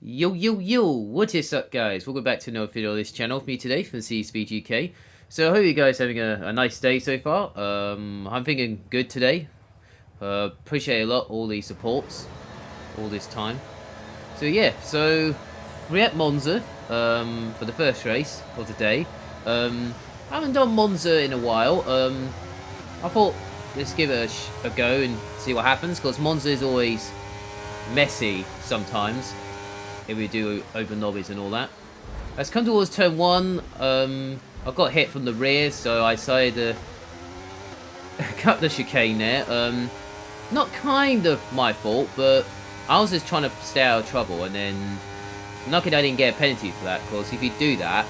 Yo, yo, yo, what is up, guys? Welcome back to another video on this channel with me today from CcSpeedUk. So I hope you guys are having a nice day so far. I'm feeling good today. Appreciate a lot all the supports all this time. So yeah, so we're at Monza for the first race of the day. I haven't done Monza in a while. I thought let's give it a go and see what happens, because Monza is always messy sometimes if we do open lobbies and all that. Let's come towards turn 1. I got hit from the rear, so I decided to cut the chicane there. Not kind of my fault, but I was just trying to stay out of trouble, and then luckily I didn't get a penalty for that, because if you do that,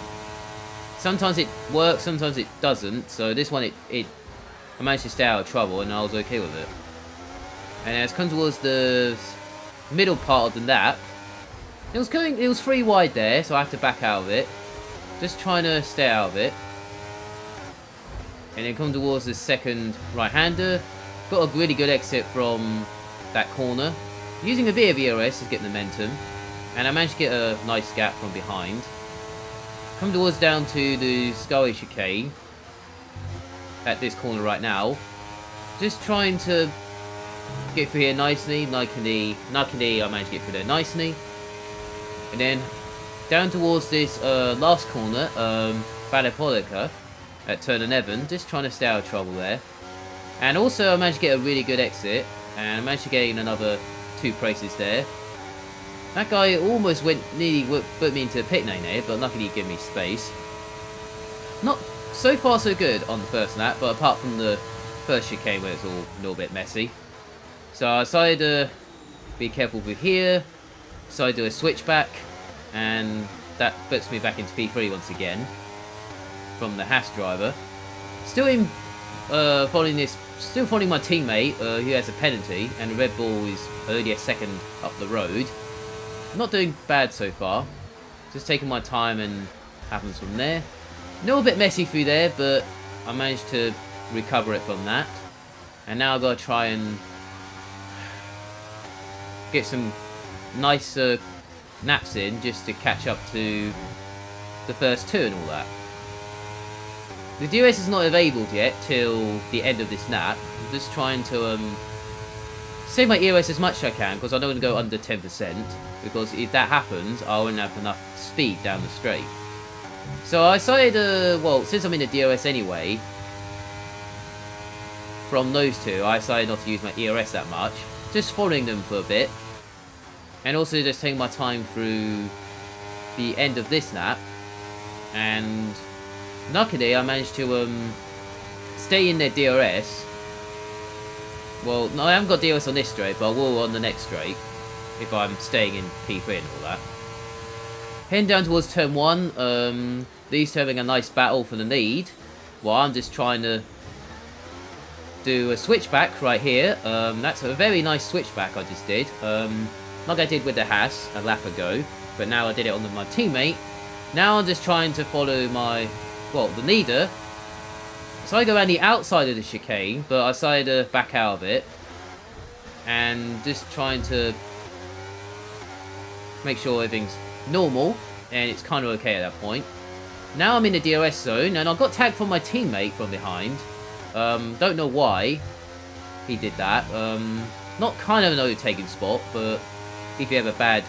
sometimes it works, sometimes it doesn't. So this one, I managed to stay out of trouble, and I was okay with it. And as come towards the middle part of the lap, it was 3 wide there, so I have to back out of it. Just trying to stay out of it. And then come towards the second right-hander. Got a really good exit from that corner. Using a bit of ERS to get momentum. And I managed to get a nice gap from behind. Come towards down to the Scully chicane. At this corner right now. Just trying to get through here nicely. Luckily I managed to get through there nicely. And then down towards this last corner, Balapolica at turn 11, just trying to stay out of trouble there. And also I managed to get a really good exit, and I managed to gain another 2 places there. That guy almost nearly put me into a pit lane there, but luckily he gave me space. Not so far so good on the first lap, but apart from the first chicane where it's all a little bit messy. So I decided to be careful with here. So I do a switchback, and that puts me back into P3 once again from the Haas driver. Still following my teammate who has a penalty, and the Red Bull is only a second up the road. Not doing bad so far. Just taking my time and happens from there. A little bit messy through there, but I managed to recover it from that. And now I've got to try and get some nice naps in just to catch up to the first 2 and all that. The DRS is not available yet till the end of this lap. I'm just trying to save my ERS as much as I can, because I don't want to go under 10%, because if that happens I won't have enough speed down the straight. So I decided, well, since I'm in the DRS anyway, from those 2, I decided not to use my ERS that much, just following them for a bit. And also just taking my time through the end of this lap. And luckily I managed to stay in their DRS. Well, no, I haven't got DRS on this straight, but I will on the next straight, if I'm staying in P3 and all that. Heading down towards turn 1, these 2 having a nice battle for the lead, while I'm just trying to do a switchback right here. That's a very nice switchback I just did. Like I did with the Haas a lap ago, but now I did it on my teammate. Now I'm just trying to follow the leader. So I go around the outside of the chicane, but I decided to back out of it. And just trying to make sure everything's normal, and it's kind of okay at that point. Now I'm in the DRS zone, and I got tagged from my teammate from behind. Don't know why he did that. Not kind of an overtaking spot, but if you have a bad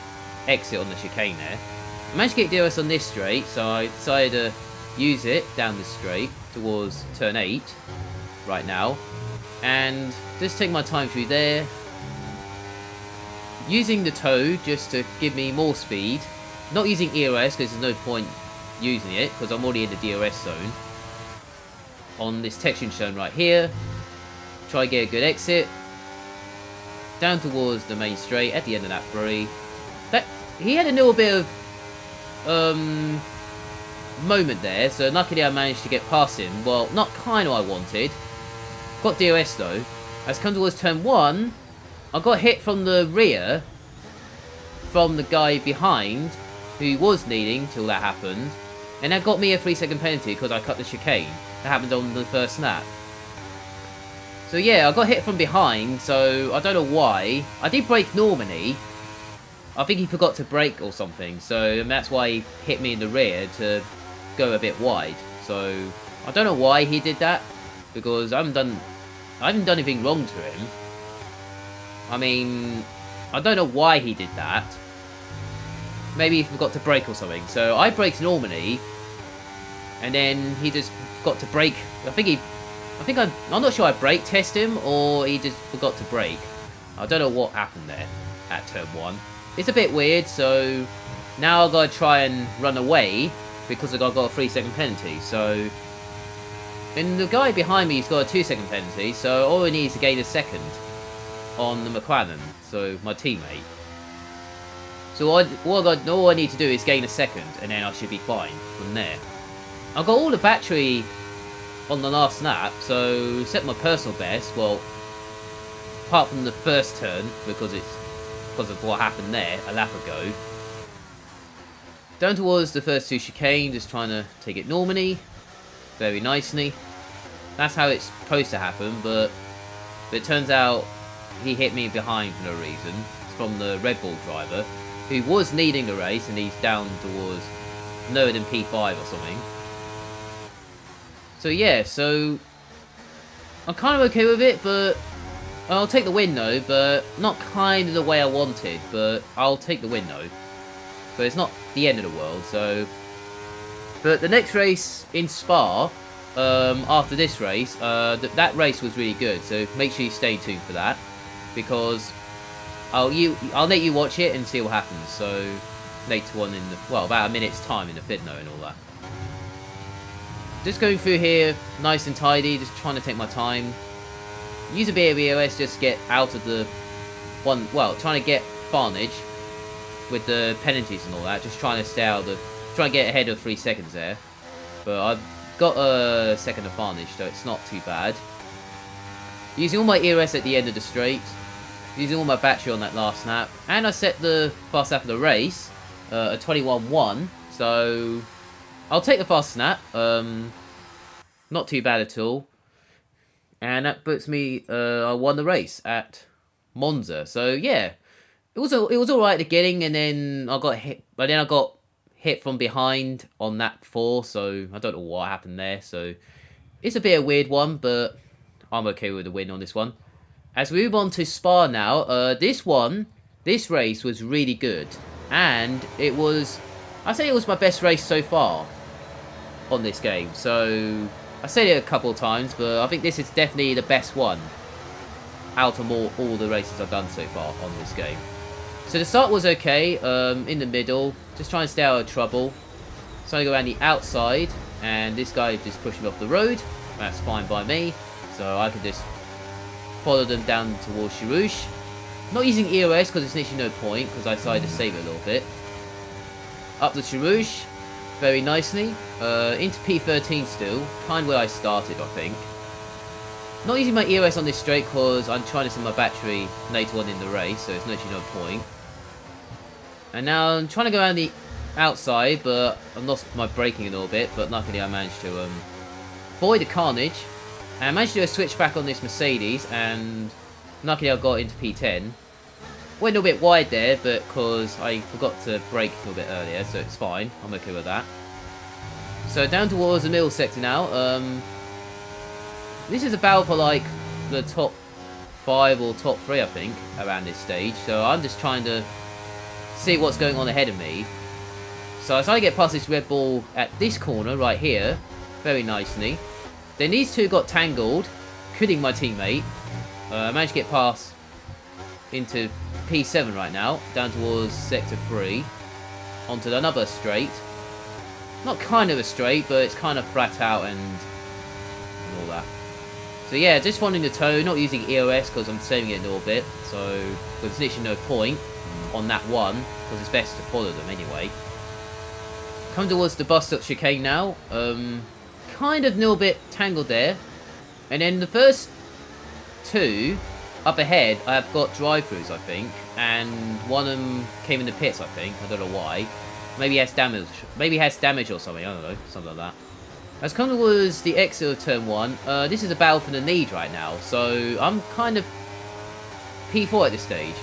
exit on the chicane there. I managed to get DRS on this straight, so I decided to use it down this straight towards turn 8 right now. And just take my time through there. Using the toe just to give me more speed. Not using ERS because there's no point using it, because I'm already in the DRS zone. On this texture shown right here. Try to get a good exit. Down towards the main straight at the end of that 3. He had a little bit of moment there, so luckily I managed to get past him. Well, not kind of I wanted. Got DRS though. As come towards turn 1, I got hit from the rear from the guy behind who was leading till that happened, and that got me a 3-second penalty because I cut the chicane. That happened on the first lap. So yeah, I got hit from behind, so I don't know why. I did brake normally, I think he forgot to brake or something, so and that's why he hit me in the rear to go a bit wide. So I don't know why he did that, because I haven't done anything wrong to him. I mean, I don't know why he did that. Maybe he forgot to brake or something. So I braked normally, and then he just forgot to brake. I'm not sure I brake test him, or he just forgot to brake. I don't know what happened there at turn 1. It's a bit weird, so now I've got to try and run away because I've got a 3-second penalty. So, and the guy behind me has got a 2-second penalty, so all I need is to gain a second on the McLaren, so my teammate. So all I need to do is gain a second, and then I should be fine from there. I've got all the battery on the last lap, so set my personal best. Well, apart from the first turn, because of what happened there a lap ago. Down towards the first 2 chicane, just trying to take it normally, very nicely. That's how it's supposed to happen, but it turns out he hit me behind for no reason, from the Red Bull driver, who was leading the race, and he's down towards lower than P5 or something. So yeah, so I'm kind of okay with it, but I'll take the win though, but not kind of the way I wanted, but I'll take the win though. So it's not the end of the world, so... But the next race in Spa, after this race, that race was really good, so make sure you stay tuned for that, because I'll let you watch it and see what happens, so later on in the, well, about a minute's time in the Fidno and all that. Just going through here, nice and tidy, just trying to take my time. Use a bit of EOS just to get out of the one, well, trying to get Farnage with the penalties and all that, just trying to stay out of the, trying to get ahead of 3 seconds there. But I've got a second of Farnage, so it's not too bad. Using all my EOS at the end of the straight, using all my battery on that last lap, and I set the fast lap of the race, a 21.1, so I'll take the fast snap, not too bad at all. And that puts me, I won the race at Monza. So yeah, it was alright at the beginning, and then I got hit. But then I got hit from behind on that 4, so I don't know what happened there. So it's a bit of a weird one, but I'm okay with the win on this one. As we move on to Spa now, this race was really good, and it was, I'd say it was my best race so far on this game. So I said it a couple of times, but I think this is definitely the best one out of all the races I've done so far on this game. So the start was okay, in the middle, just trying to stay out of trouble. So I go around the outside, and this guy just pushed me off the road. That's fine by me, so I can just follow them down towards Chirouche. Not using EOS because it's literally no point, because I decided to save it a little bit. Up the Chirouche, very nicely, into P13 still, kind of where I started, I think. Not using my EOS on this straight because I'm trying to send my battery later on in the race, so it's literally no point. And now I'm trying to go around the outside, but I've lost my braking a little bit, but luckily I managed to avoid the carnage. And I managed to do a switchback on this Mercedes, and luckily I got into P10. Went a little bit wide there, but because I forgot to brake a little bit earlier, so it's fine. I'm okay with that. So down towards the middle sector now. This is a battle for like the top 5 or top 3, I think, around this stage. So I'm just trying to see what's going on ahead of me. So as I get past this Red Bull at this corner right here, very nicely. Then these two got tangled, including my teammate. I managed to get past into P7 right now, down towards Sector 3, onto another straight. Not kind of a straight, but it's kind of flat out and all that. So yeah, just following the toe, not using EOS because I'm saving it a little bit. So there's literally no point on that one, because it's best to follow them anyway. Come towards the bus stop chicane now. Kind of a little bit tangled there. And then the first 2 up ahead, I've got drive-thrus, I think, and one of them came in the pits, I think. I don't know why. Maybe he has damage. Maybe he has damage or something. I don't know. Something like that. As come towards the exit of turn 1, this is a battle for the lead right now. So I'm kind of P4 at this stage.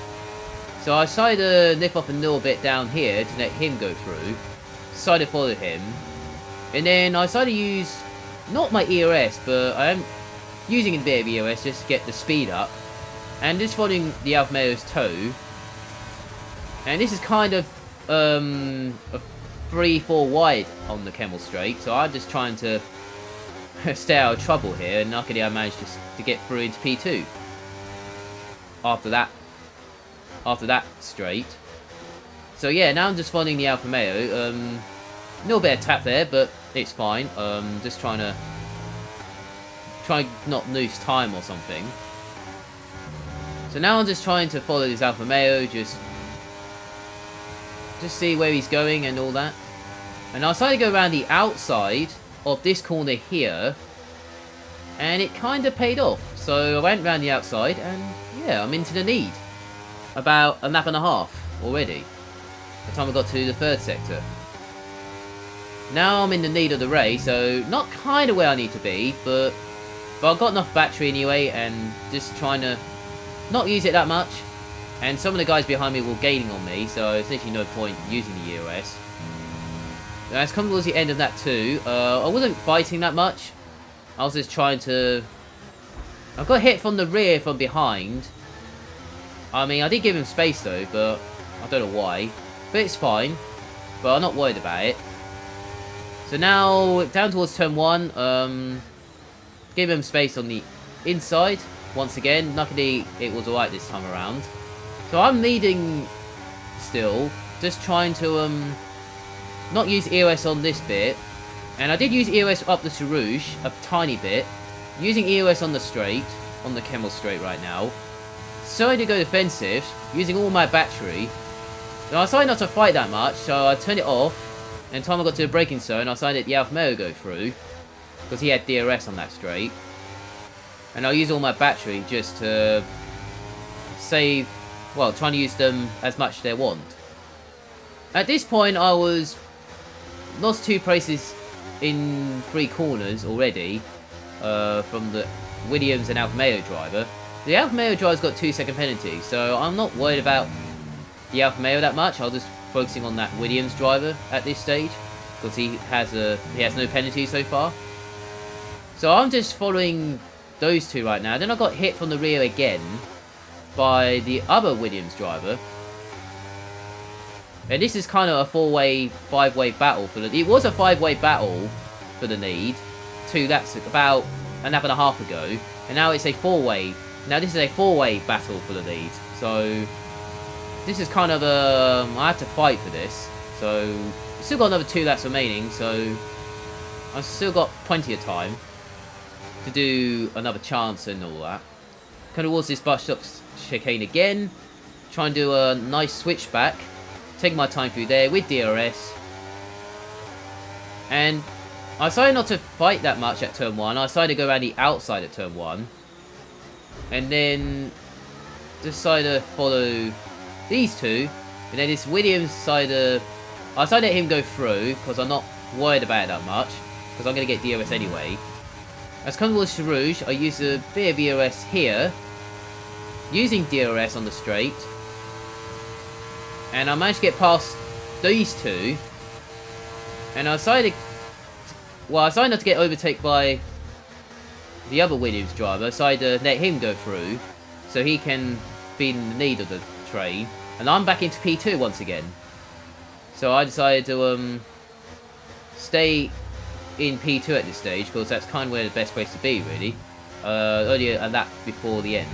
So I decided to lift off a little bit down here to let him go through. Decided to follow him. And then I decided to use, not my EOS, but I am using a bit of EOS just to get the speed up. And just following the Alfa Romeo's toe. And this is kind of a 3-4 wide on the Kemmel Straight. So I'm just trying to stay out of trouble here. And luckily I managed to get through into P2. After that straight. So yeah, now I'm just following the Alfa Romeo. A little bit of tap there, but it's fine. Just try not lose time or something. So now I'm just trying to follow this Alfa Romeo, just see where he's going and all that. And I decided to go around the outside of this corner here, and it kind of paid off. So I went around the outside, and yeah, I'm into the lead. About a lap and a half already. By the time I got to the third sector. Now I'm in the lead of the race, so not kind of where I need to be, but I've got enough battery anyway, and just trying to not use it that much. And some of the guys behind me were gaining on me, so there's literally no point using the EOS. Now it's come towards the end of that too. I wasn't fighting that much. I was just trying to... I got hit from the rear from behind. I mean, I did give him space though, but I don't know why. But it's fine. But I'm not worried about it. So now, down towards turn 1. Give him space on the inside. Once again, luckily it was alright this time around. So I'm leading still. Just trying to not use EOS on this bit. And I did use EOS up the Rouge a tiny bit. Using EOS on the straight. On the Kemmel Straight right now. So I did go defensive, using all my battery. Now I decided not to fight that much, so I turned it off. And time I got to the braking zone, I decided the Alfa Romeo go through. Because he had DRS on that straight. And I'll use all my battery just to save, well, trying to use them as much as they want. At this point I was lost 2 places in 3 corners already. From the Williams and Alfa Romeo driver. The Alfa Romeo driver's got 2-second penalty, so I'm not worried about the Alfa Romeo that much. I'll just focusing on that Williams driver at this stage, because he has no penalty so far. So I'm just following those 2 right now. Then I got hit from the rear again by the other Williams driver, and this is kind of a 4-way, 5-way battle for the. It was a 5-way battle for the lead. That's about a lap and a half ago, and now it's a 4-way. Now this is a 4-way battle for the lead, so this is kind of a... I have to fight for this, so still got another 2 laps remaining, so I've still got plenty of time to do another chance and all that. Come towards this bus stop chicane again, try and do a nice switchback, take my time through there with DRS, and I decided not to fight that much at turn 1. I decided to go around the outside at turn 1. And then decided to follow these 2. And then this Williams decided I decided to let him go through because I'm not worried about it that much. Because I'm going to get DRS anyway. As come towards Rouge, I use a bit of EOS here. Using DRS on the straight. And I managed to get past these 2. And I decided... Well, I decided not to get overtaken by the other Williams driver, so I decided to let him go through, so he can be in the lead of the train. And I'm back into P2 once again. So I decided to stay in P2 at this stage, because that's kind of where the best place to be, really. Only a lap before the end.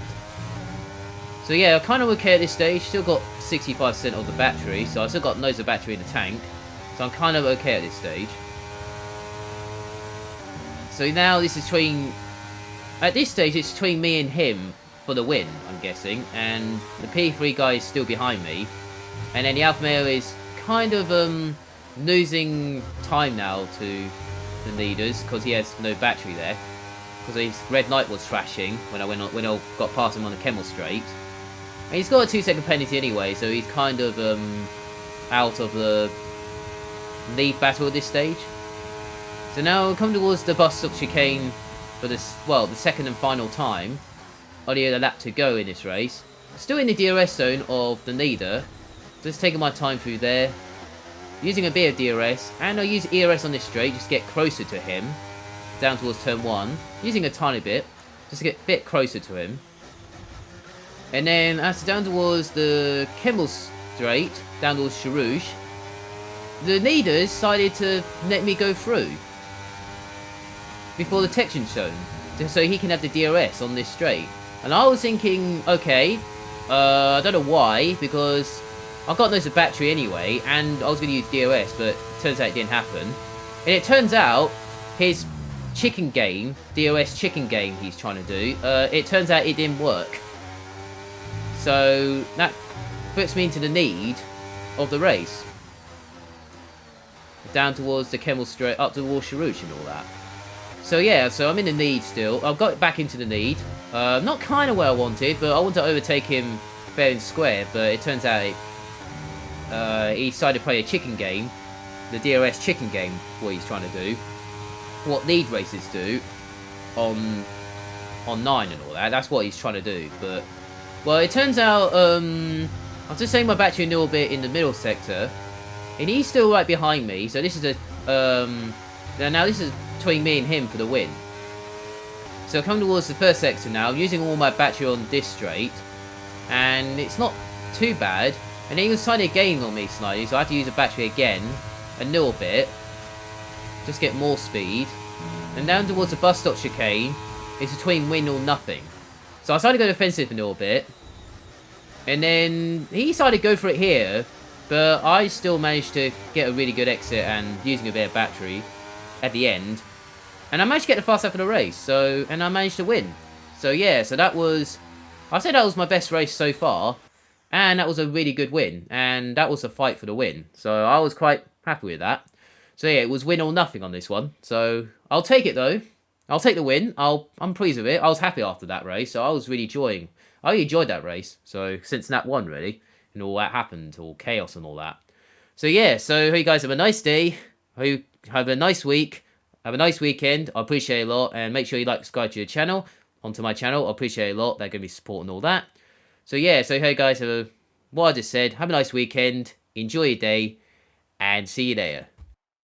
So yeah, I'm kind of okay at this stage. Still got 65% of the battery, so I've still got loads of battery in the tank. So I'm kind of okay at this stage. So now this is between... At this stage, it's between me and him for the win, I'm guessing. And the P3 guy is still behind me. And then the Alfa Romeo is kind of losing time now to the leaders, because he has no battery left. Because his red light was flashing when I got past him on the Kemmel Straight. And he's got a 2-second penalty anyway, so he's kind of out of the lead battle at this stage. So now we'll come towards the bus stop chicane for this, well, the second and final time. Only a lap to go in this race. still in the DRS zone of the leader. Just taking my time through there. Using a bit of DRS, and I'll use ERS on this straight, just get closer to him. Down towards turn 1. Using a tiny bit, just to get a bit closer to him. And then as down towards the Kemmel straight, down towards Charouche, the leaders decided to let me go through before the detection zone, so he can have the DRS on this straight. And I was thinking, okay, I don't know why, because I've got loads of battery anyway, and I was going to use DRS, but it turns out it didn't happen. And it turns out his chicken game, DRS chicken game he's trying to do, it turns out it didn't work. So that puts me into the lead of the race. Down towards the Kemmel straight, up towards Charouche and all that. So yeah, so I'm in the lead still. I've got back into the lead. Not kind of where I wanted, but I want to overtake him fair and square. But it turns out he decided to play a chicken game, the DRS chicken game. What he's trying to do, what lead races do on 9 and all that. That's what he's trying to do. But well, it turns out I'm just saving my battery a little bit in the middle sector, and he's still right behind me. So this is a now this is between me and him for the win. So coming towards the first sector now, I'm using all my battery on this straight, and it's not too bad. And he was trying to gain on me slightly, so I have to use the battery again a little bit, just get more speed. And down towards the bus stop chicane, it's between win or nothing. So I decided to go defensive a little bit, and then he decided to go for it here, but I still managed to get a really good exit and using a bit of battery at the end. And I managed to get the fast lap of the race, and I managed to win. So yeah, so that was, I say that was my best race so far, and that was a really good win, and that was a fight for the win. So I was quite happy with that. So yeah, it was win or nothing on this one. So I'll take it though. I'll take the win. I'm pleased with it. I was happy after that race, so I was really enjoying. I really enjoyed that race. So since that one really, and all that happened, all chaos and all that. So yeah, so hope you guys have a nice day. Hope you have a nice week. Have a nice weekend. I appreciate it a lot, and make sure you like, subscribe to the channel, onto my channel. I appreciate it a lot. They're going to be supporting all that. So yeah, so hey guys, have what I just said. Have a nice weekend. Enjoy your day, and see you there.